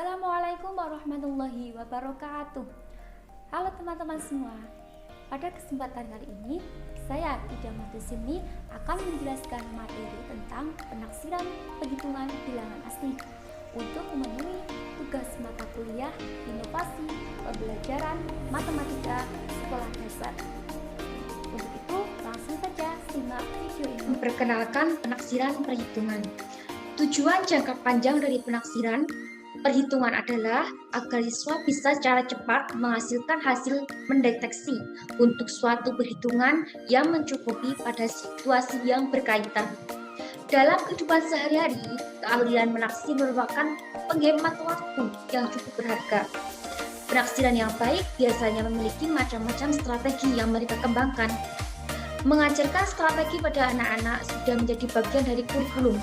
Assalamualaikum warahmatullahi wabarakatuh. Halo teman-teman semua. Pada kesempatan kali ini, saya Ida Madusini akan menjelaskan materi tentang penaksiran perhitungan bilangan asli untuk memenuhi tugas mata kuliah Inovasi Pembelajaran Matematika Sekolah Dasar. Untuk itu, langsung saja simak video ini. Memperkenalkan penaksiran perhitungan. Tujuan jangka panjang dari penaksiran perhitungan adalah agar siswa bisa secara cepat menghasilkan hasil mendeteksi untuk suatu perhitungan yang mencukupi pada situasi yang berkaitan. Dalam kehidupan sehari-hari, keahlian menaksir merupakan penghemat waktu yang cukup berharga. Penaksiran yang baik biasanya memiliki macam-macam strategi yang mereka kembangkan. Mengajarkan strategi pada anak-anak sudah menjadi bagian dari kurikulum.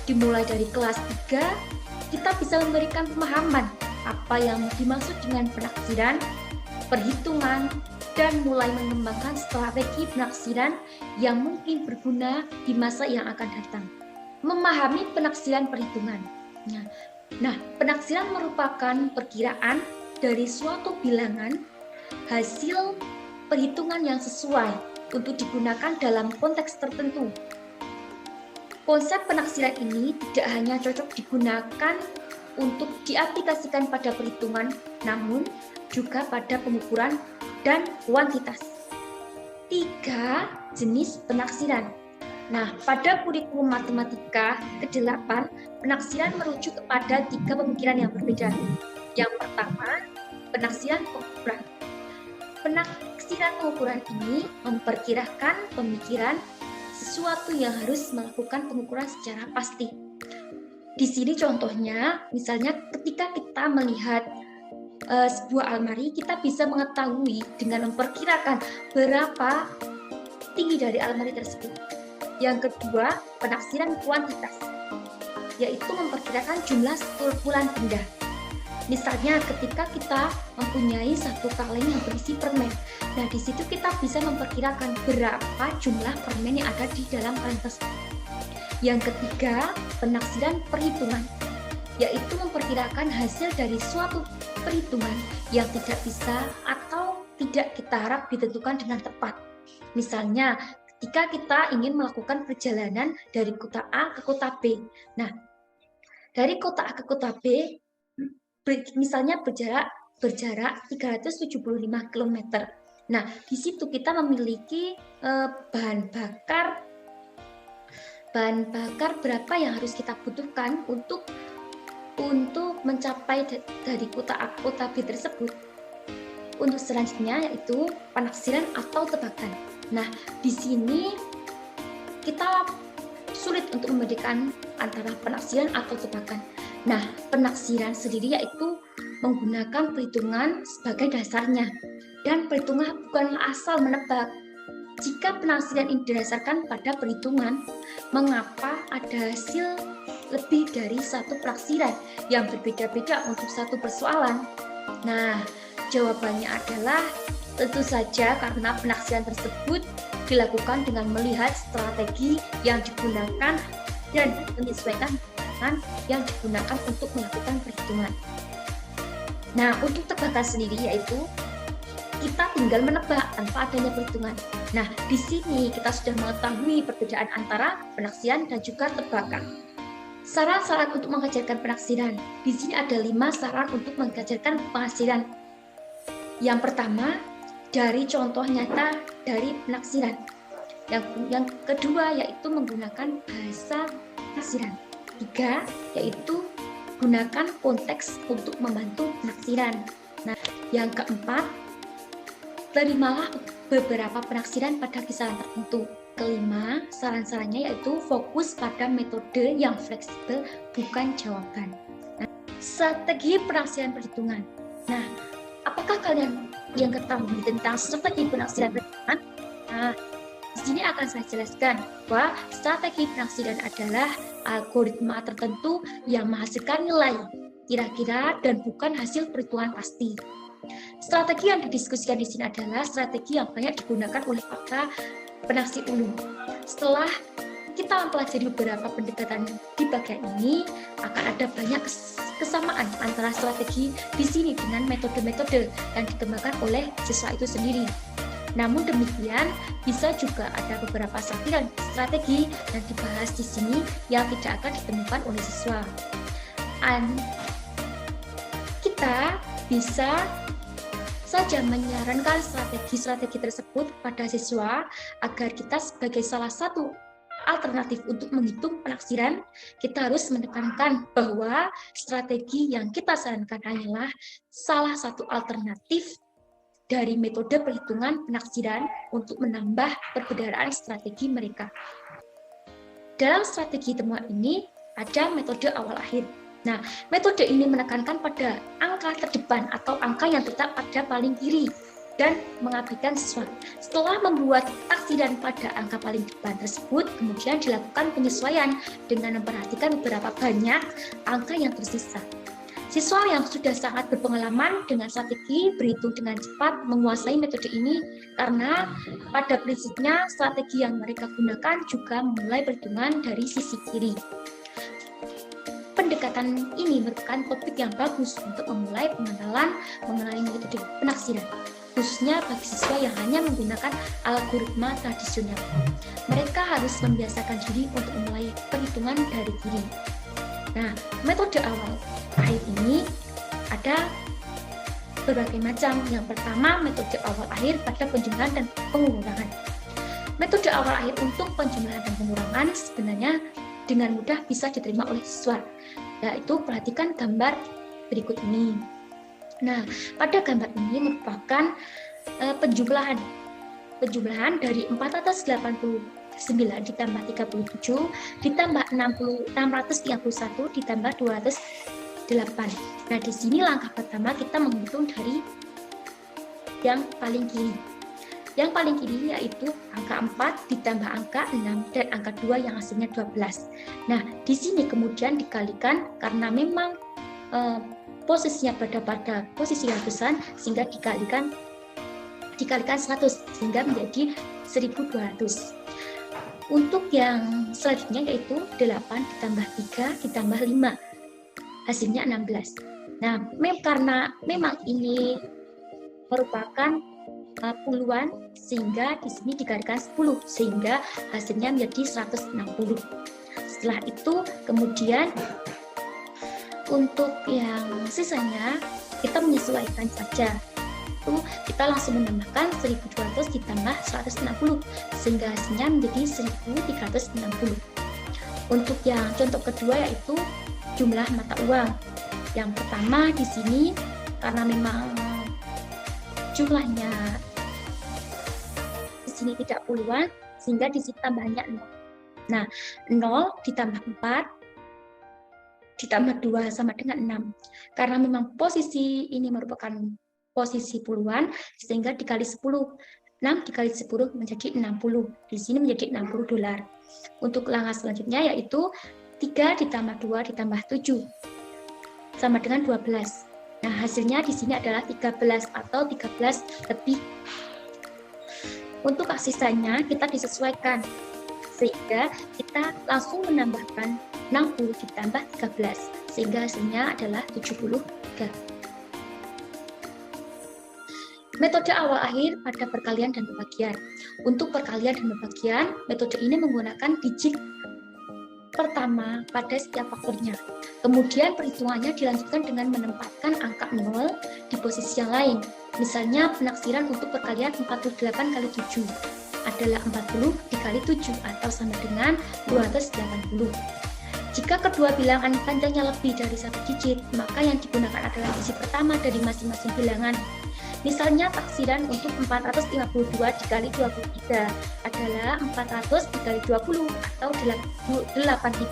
Dimulai dari kelas 3, kita bisa memberikan pemahaman apa yang dimaksud dengan penaksiran, perhitungan, dan mulai mengembangkan strategi penaksiran yang mungkin berguna di masa yang akan datang. Memahami penaksiran perhitungan. Nah, penaksiran merupakan perkiraan dari suatu bilangan hasil perhitungan yang sesuai untuk digunakan dalam konteks tertentu. Konsep penaksiran ini tidak hanya cocok digunakan untuk diaplikasikan pada perhitungan, namun juga pada pengukuran dan kuantitas. 3 jenis penaksiran. Nah, pada kurikulum matematika ke-8, penaksiran merujuk kepada 3 pemikiran yang berbeda. Yang pertama, penaksiran pengukuran. Penaksiran pengukuran ini memperkirakan pemikiran sesuatu yang harus melakukan pengukuran secara pasti. Di sini contohnya, misalnya ketika kita melihat sebuah almari, kita bisa mengetahui dengan memperkirakan berapa tinggi dari almari tersebut. Yang kedua, penaksiran kuantitas, yaitu memperkirakan jumlah kumpulan benda. Misalnya ketika kita mempunyai satu kaleng yang berisi permen, nah di situ kita bisa memperkirakan berapa jumlah permen yang ada di dalam kaleng tersebut. Yang ketiga, penaksiran perhitungan, yaitu memperkirakan hasil dari suatu perhitungan yang tidak bisa atau tidak kita harap ditentukan dengan tepat. Misalnya ketika kita ingin melakukan perjalanan dari kota A ke kota B. Nah, dari kota A ke kota B misalnya berjarak 375 km. Nah, di situ kita memiliki bahan bakar berapa yang harus kita butuhkan untuk mencapai dari kota A ke kota B tersebut. Untuk selanjutnya yaitu penaksiran atau tebakan. Nah, di sini kita sulit untuk membedakan antara penaksiran atau tebakan. Nah, penaksiran sendiri yaitu menggunakan perhitungan sebagai dasarnya, dan perhitungan bukanlah asal menebak. Jika penaksiran ini didasarkan pada perhitungan, mengapa ada hasil lebih dari satu penaksiran yang berbeda-beda untuk satu persoalan? Nah, jawabannya adalah tentu saja karena penaksiran tersebut dilakukan dengan melihat strategi yang digunakan dan menyesuaikan yang digunakan untuk melakukan perhitungan. Nah, untuk tebakan sendiri yaitu kita tinggal menebak tanpa adanya perhitungan. Nah, di sini kita sudah mengetahui perbedaan antara penaksiran dan juga tebakan. Saran-saran untuk mengajarkan penaksiran. Di sini ada 5 saran untuk mengajarkan penaksiran. Yang pertama, dari contoh nyata dari penaksiran. Yang kedua yaitu menggunakan bahasa penaksiran. 3 yaitu gunakan konteks untuk membantu penaksiran. Nah, yang keempat, terimalah beberapa penaksiran pada kisaran tertentu. Kelima, saran-sarannya yaitu fokus pada metode yang fleksibel, bukan jawaban. Nah, strategi penaksiran perhitungan. Nah, apakah kalian yang ketahui tentang strategi penaksiran perhitungan? Nah, di sini akan saya jelaskan bahwa strategi penaksiran adalah algoritma tertentu yang menghasilkan nilai kira-kira dan bukan hasil perhitungan pasti. Strategi yang didiskusikan di sini adalah strategi yang banyak digunakan oleh para penaksir umum. Setelah kita mempelajari beberapa pendekatan di bagian ini, akan ada banyak kesamaan antara strategi di sini dengan metode-metode yang dikembangkan oleh siswa itu sendiri. Namun demikian, bisa juga ada beberapa strategi yang dibahas di sini yang tidak akan ditemukan oleh siswa. Kita bisa saja menyarankan strategi-strategi tersebut pada siswa agar kita sebagai salah satu alternatif untuk menghitung penaksiran, kita harus menekankan bahwa strategi yang kita sarankan hanyalah salah satu alternatif dari metode perhitungan penaksiran untuk menambah perbedaan strategi mereka. Dalam strategi temuan ini ada metode awal-akhir. Nah, metode ini menekankan pada angka terdepan atau angka yang tetap ada paling kiri dan mengabaikan siswa. Setelah membuat taksiran pada angka paling depan tersebut, kemudian dilakukan penyesuaian dengan memperhatikan beberapa banyak angka yang tersisa. Siswa yang sudah sangat berpengalaman dengan strategi berhitung dengan cepat menguasai metode ini karena pada prinsipnya strategi yang mereka gunakan juga memulai perhitungan dari sisi kiri. Pendekatan ini merupakan topik yang bagus untuk memulai pengenalan mengenai metode penaksiran, khususnya bagi siswa yang hanya menggunakan algoritma tradisional. Mereka harus membiasakan diri untuk memulai perhitungan dari kiri. Nah, metode awal akhir ini ada berbagai macam. Yang pertama, metode awal akhir pada penjumlahan dan pengurangan. Metode awal akhir untuk penjumlahan dan pengurangan sebenarnya dengan mudah bisa diterima oleh siswa, yaitu perhatikan gambar berikut ini. Nah, pada gambar ini merupakan penjumlahan dari 489 ditambah 37 ditambah 631 ditambah 208. Nah, di sini langkah pertama kita menghitung dari yang paling kiri. Yang paling kiri yaitu angka 4 ditambah angka 6 dan angka 2 yang hasilnya 12. Nah, di sini kemudian dikalikan karena memang posisinya pada posisi ratusan sehingga dikalikan 100 sehingga menjadi 1200. Untuk yang selanjutnya yaitu 8 ditambah 3 ditambah 5 hasilnya 16. Nah, karena memang ini merupakan puluhan sehingga di sini dikalikan 10 sehingga hasilnya menjadi 160. Setelah itu kemudian untuk yang sisanya kita menyesuaikan saja. Itu kita langsung menambahkan 1200 ditambah 160 sehingga hasilnya menjadi 1360. Untuk yang contoh kedua yaitu jumlah mata uang. Yang pertama di sini karena memang jumlahnya di sini tidak puluhan sehingga di sini tambahnya 0. Nah, 0 ditambah 4 ditambah 2 sama dengan 6. Karena memang posisi ini merupakan posisi puluhan sehingga dikali 10. 6 dikali 10 menjadi 60. Di sini menjadi $60. Untuk langkah selanjutnya yaitu 3 ditambah 2 ditambah 7 sama dengan 12. Nah, hasilnya di sini adalah 13 atau 13 lebih. Untuk sisanya kita disesuaikan sehingga kita langsung menambahkan 60 ditambah 13 sehingga hasilnya adalah 73. Metode awal akhir pada perkalian dan pembagian. Untuk perkalian dan pembagian, metode ini menggunakan digit pertama pada setiap faktornya. Kemudian perhitungannya dilanjutkan dengan menempatkan angka 0 di posisi yang lain. Misalnya penaksiran untuk perkalian 48 kali 7 adalah 40 dikali 7 atau sama dengan 280. Jika kedua bilangan panjangnya lebih dari 1 digit, maka yang digunakan adalah digit pertama dari masing-masing bilangan. Misalnya taksiran untuk 452 dikali 23 adalah 400 dikali 20 atau 8.000.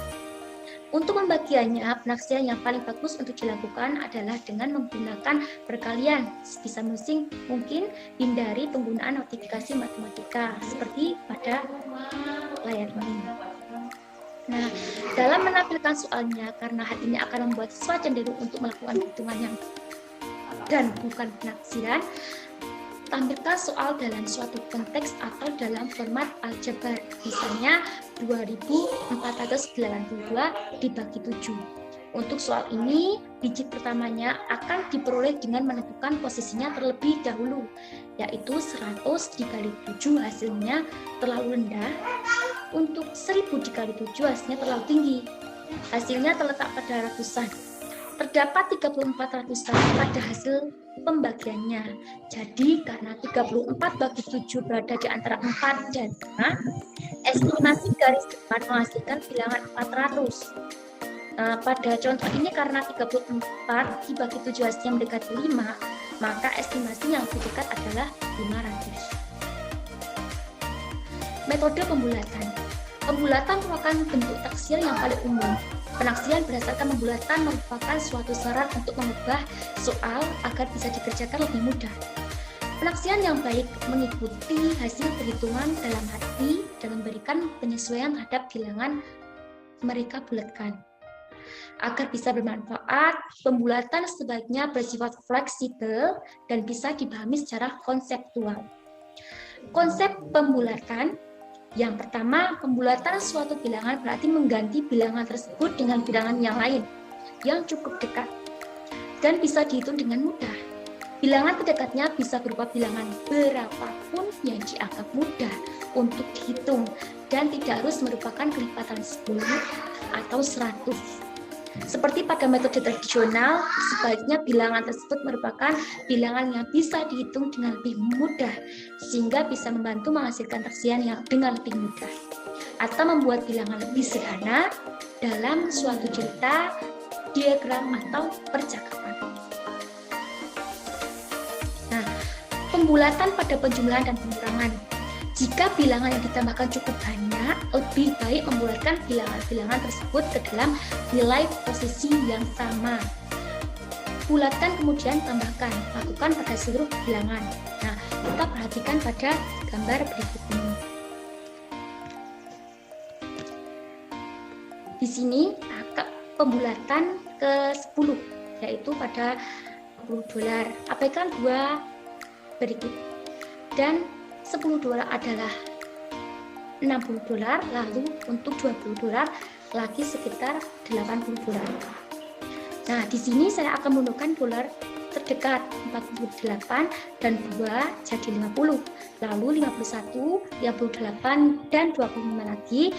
Untuk pembagiannya, penaksiran yang paling bagus untuk dilakukan adalah dengan menggunakan perkalian. Sebisa mungkin hindari penggunaan notifikasi matematika seperti pada layar ini. Nah, dalam menampilkan soalnya, karena hal ini akan membuat siswa cenderung untuk melakukan perhitungan yang dan bukan penaksiran, tampilkan soal dalam suatu konteks atau dalam format aljabar. Misalnya 2492 dibagi 7. Untuk soal ini, digit pertamanya akan diperoleh dengan menentukan posisinya terlebih dahulu, yaitu 100 dikali 7 hasilnya terlalu rendah. Untuk 1000 dikali 7 hasilnya terlalu tinggi. Hasilnya terletak pada ratusan. Terdapat 34 ratusan pada hasil pembagiannya. Jadi karena 34 bagi 7 berada di antara 4 dan 5, estimasi garis depan menghasilkan bilangan 400. Pada contoh ini karena 34 dibagi 7 hasilnya mendekati 5, maka estimasi yang lebih dekat adalah 500. Metode pembulatan. Pembulatan merupakan bentuk taksir yang paling umum. Penaksiran berdasarkan pembulatan merupakan suatu syarat untuk mengubah soal agar bisa dikerjakan lebih mudah. Penaksiran yang baik mengikuti hasil perhitungan dalam hati dan memberikan penyesuaian terhadap bilangan mereka bulatkan. Agar bisa bermanfaat, pembulatan sebaiknya bersifat fleksibel dan bisa dipahami secara konseptual. Konsep pembulatan. Yang pertama, pembulatan suatu bilangan berarti mengganti bilangan tersebut dengan bilangan yang lain yang cukup dekat dan bisa dihitung dengan mudah. Bilangan terdekatnya bisa berupa bilangan berapapun yang dianggap mudah untuk dihitung dan tidak harus merupakan kelipatan 10 atau 100. Seperti pada metode tradisional, sebaiknya bilangan tersebut merupakan bilangan yang bisa dihitung dengan lebih mudah, sehingga bisa membantu menghasilkan taksiran yang dengan lebih mudah. Atau membuat bilangan lebih sederhana dalam suatu cerita, diagram, atau percakapan. Nah, pembulatan pada penjumlahan dan pengurangan. Jika bilangan yang ditambahkan cukup banyak, lebih baik membulatkan bilangan-bilangan tersebut ke dalam nilai posisi yang sama. Bulatkan kemudian tambahkan, lakukan pada seluruh bilangan. Nah, kita perhatikan pada gambar berikut ini. Di sini pembulatan ke 10, yaitu pada $10. Abaikan 2 berikut. Dan $10 adalah $60, lalu untuk $20 lagi sekitar $80. Nah, di sini saya akan menggunakan dolar terdekat 48 dan 2 jadi 50, lalu 51, 58 dan 25 lagi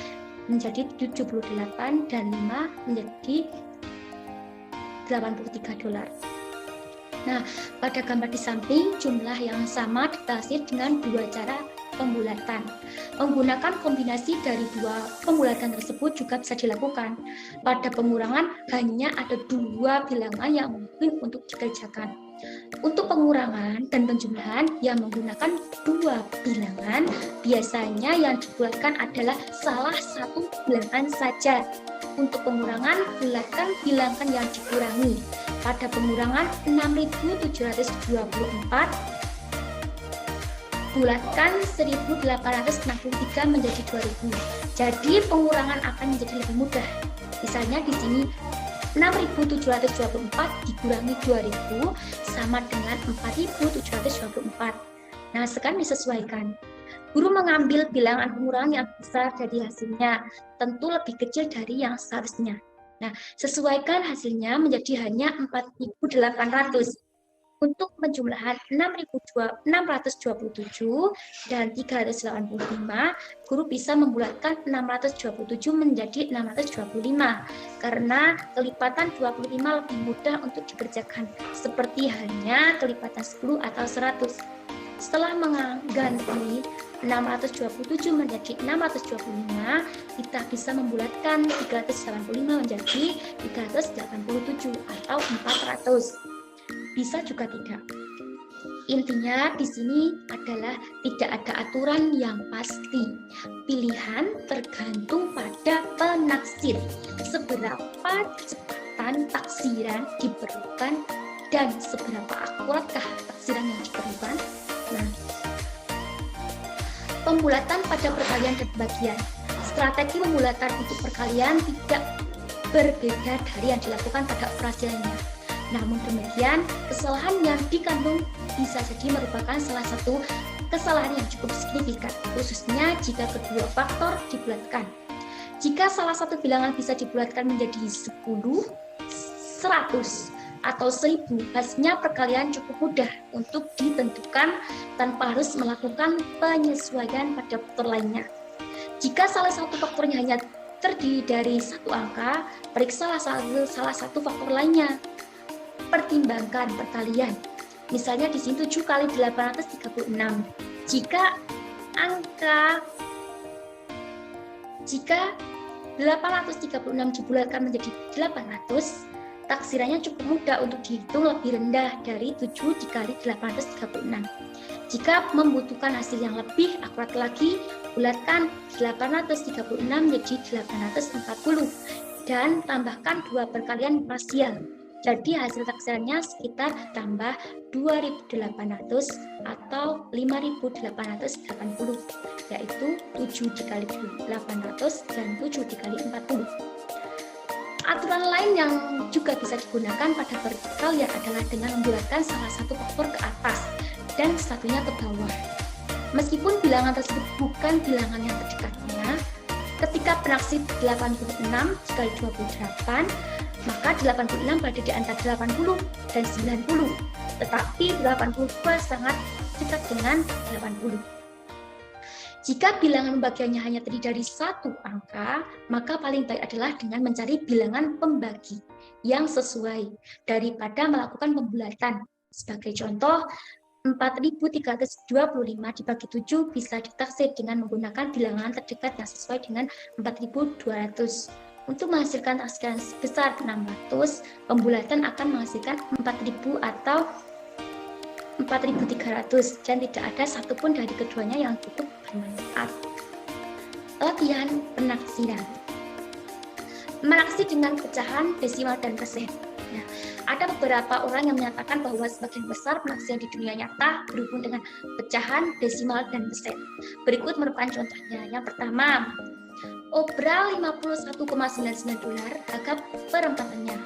menjadi 78 dan 5 menjadi $83. Nah, pada gambar di samping, jumlah yang sama ditaksir dengan 2 cara pembulatan. Menggunakan kombinasi dari 2 pembulatan tersebut juga bisa dilakukan. Pada pengurangan, hanya ada 2 bilangan yang mungkin untuk dikerjakan. Untuk pengurangan dan penjumlahan yang menggunakan 2 bilangan, biasanya yang dibulatkan adalah salah satu bilangan saja. Untuk pengurangan, bulatkan bilangan yang dikurangi. Pada pengurangan 6.724, bulatkan 1.863 menjadi 2.000. Jadi pengurangan akan menjadi lebih mudah. Misalnya di sini 6.724 dikurangi 2.000 sama dengan 4.724. Nah, sekarang disesuaikan. Guru mengambil bilangan pengurangan yang besar dari hasilnya, tentu lebih kecil dari yang seharusnya. Nah, sesuaikan hasilnya menjadi hanya 4.800. Untuk penjumlahan 627 dan 385, guru bisa membulatkan 627 menjadi 625 karena kelipatan 25 lebih mudah untuk dikerjakan, seperti halnya kelipatan 10 atau 100. Setelah mengganti 627 menjadi 625, kita bisa membulatkan 385 menjadi 387 atau 400. Bisa juga tidak. Intinya di sini adalah tidak ada aturan yang pasti. Pilihan tergantung pada penaksir. Seberapa kecepatan taksiran diperlukan dan seberapa akuratkah taksiran yang diperlukan. Nah, pembulatan pada perkalian dan pembagian. Strategi pembulatan untuk perkalian tidak berbeda dari yang dilakukan pada operasi lainnya. Namun demikian, kesalahan yang dikandung bisa jadi merupakan salah satu kesalahan yang cukup signifikan, khususnya jika kedua faktor dibulatkan. Jika salah satu bilangan bisa dibulatkan menjadi 10, 100, atau 1000, hasilnya perkalian cukup mudah untuk ditentukan tanpa harus melakukan penyesuaian pada faktor lainnya. Jika salah satu faktornya hanya terdiri dari satu angka, periksa salah satu faktor lainnya. Pertimbangkan perkalian. Misalnya di sini 7 kali 836. Jika 836 dibulatkan menjadi 800, taksirannya cukup mudah untuk dihitung lebih rendah dari 7 dikali 836. Jika membutuhkan hasil yang lebih akurat lagi, bulatkan 836 menjadi 840 dan tambahkan 2 perkalian parsial. Jadi hasil taksirannya sekitar tambah 2.800 atau 5.880, yaitu 7 dikali 800 dan 7 dikali 40. Aturan lain yang juga bisa digunakan pada perkalian adalah dengan membulatkan salah satu faktor ke atas dan satunya ke bawah. Meskipun bilangan tersebut bukan bilangan yang terdekatnya, ketika penaksir 86 dikali 28, maka 86 berada di antara 80 dan 90, tetapi 82 sangat dekat dengan 80. Jika bilangan pembagiannya hanya terdiri dari satu angka, maka paling baik adalah dengan mencari bilangan pembagi yang sesuai daripada melakukan pembulatan. Sebagai contoh, 4.325 dibagi 7 bisa ditaksir dengan menggunakan bilangan terdekat yang sesuai dengan 4.200. Untuk menghasilkan taksiran sebesar 600, pembulatan akan menghasilkan 4.000 atau 4.300 dan tidak ada satupun dari keduanya yang cukup bermanfaat. Latihan penaksiran. Menaksir dengan pecahan, desimal, dan persen. Nah, ada beberapa orang yang menyatakan bahwa sebagian besar penaksiran di dunia nyata berhubung dengan pecahan, desimal, dan persen. Berikut merupakan contohnya. Yang pertama, obral $51,99 harga perempatannya.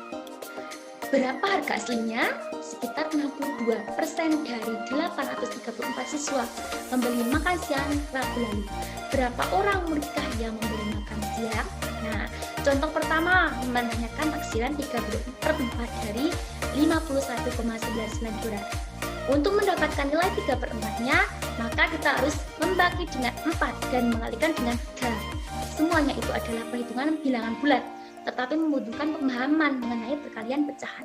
Berapa harga aslinya? Sekitar 62% dari 834 siswa membeli makan siang Rabu lalu. Berapa orang muridkah yang membeli makan siang? Nah, contoh pertama menanyakan taksiran 3/4 dari $51,99. Untuk mendapatkan nilai 3/4-nya, maka kita harus membagi dengan 4 dan mengalikan dengan 3. Semuanya itu adalah perhitungan bilangan bulat, tetapi membutuhkan pemahaman mengenai perkalian pecahan.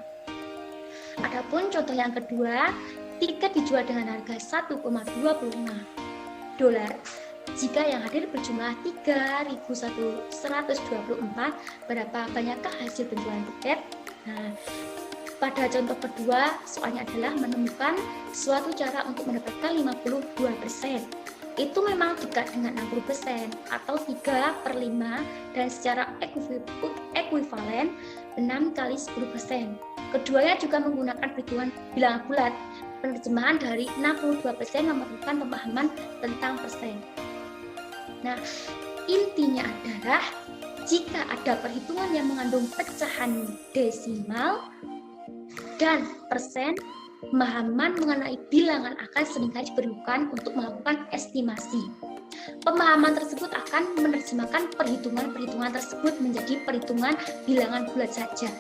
Adapun contoh yang kedua, tiket dijual dengan harga $1,25. Jika yang hadir berjumlah 3.124, berapa banyakkah hasil penjualan tiket? Nah, pada contoh kedua, soalnya adalah menemukan suatu cara untuk mendapatkan 52%. Itu memang dekat dengan 60% atau 3/5 dan secara ekuivalen 6 kali 10%. Keduanya juga menggunakan perhitungan bilangan bulat. Penerjemahan dari 62% memerlukan pemahaman tentang persen. Nah, intinya adalah jika ada perhitungan yang mengandung pecahan desimal dan persen, pemahaman mengenai bilangan akan seringkali diperlukan untuk melakukan estimasi. Pemahaman tersebut akan menerjemahkan perhitungan-perhitungan tersebut menjadi perhitungan bilangan bulat saja.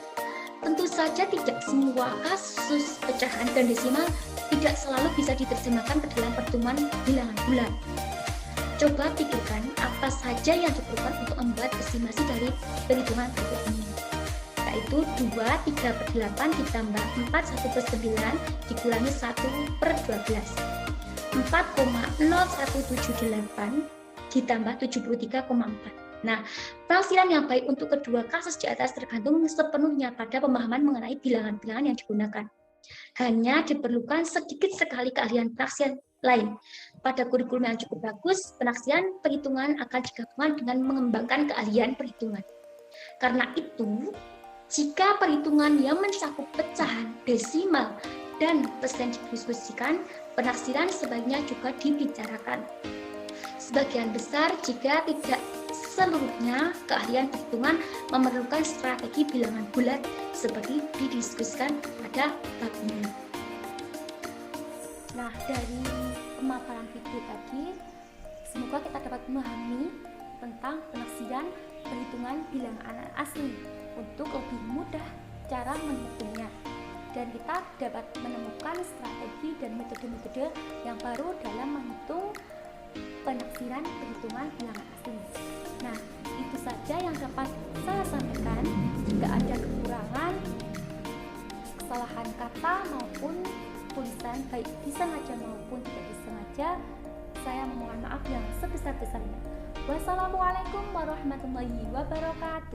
Tentu saja tidak semua kasus pecahan dan desimal tidak selalu bisa diterjemahkan ke dalam perhitungan bilangan bulat. Coba pikirkan apa saja yang diperlukan untuk membuat estimasi dari perhitungan berikut ini, yaitu 2/3/8 ditambah 4/1/9 dikurangi 1/12, 4,0178 ditambah 73,4. Nah, penafsiran yang baik untuk kedua kasus di atas tergantung sepenuhnya pada pemahaman mengenai bilangan-bilangan yang digunakan. Hanya diperlukan sedikit sekali keahlian penafsiran lain. Pada kurikulum yang cukup bagus, penafsiran perhitungan akan digabungkan dengan mengembangkan keahlian perhitungan. Karena itu, jika perhitungan yang mencakup pecahan, desimal, dan persen didiskusikan, penafsiran sebaiknya juga dibicarakan. Sebagian besar, jika tidak seluruhnya, keahlian perhitungan memerlukan strategi bilangan bulat seperti didiskusikan pada bab ini. Nah, dari pemaparan video tadi, semoga kita dapat memahami tentang penaksiran perhitungan bilangan asli untuk lebih mudah cara menghitungnya, dan kita dapat menemukan strategi dan metode-metode yang baru dalam menghitung penaksiran perhitungan bilangan asli. Nah, itu saja yang dapat saya sampaikan. Jika ada kekurangan, kesalahan kata maupun tulisan baik disengaja maupun tidak disengaja, saya memohon maaf yang sebesar-besarnya. Wassalamualaikum warahmatullahi wabarakatuh.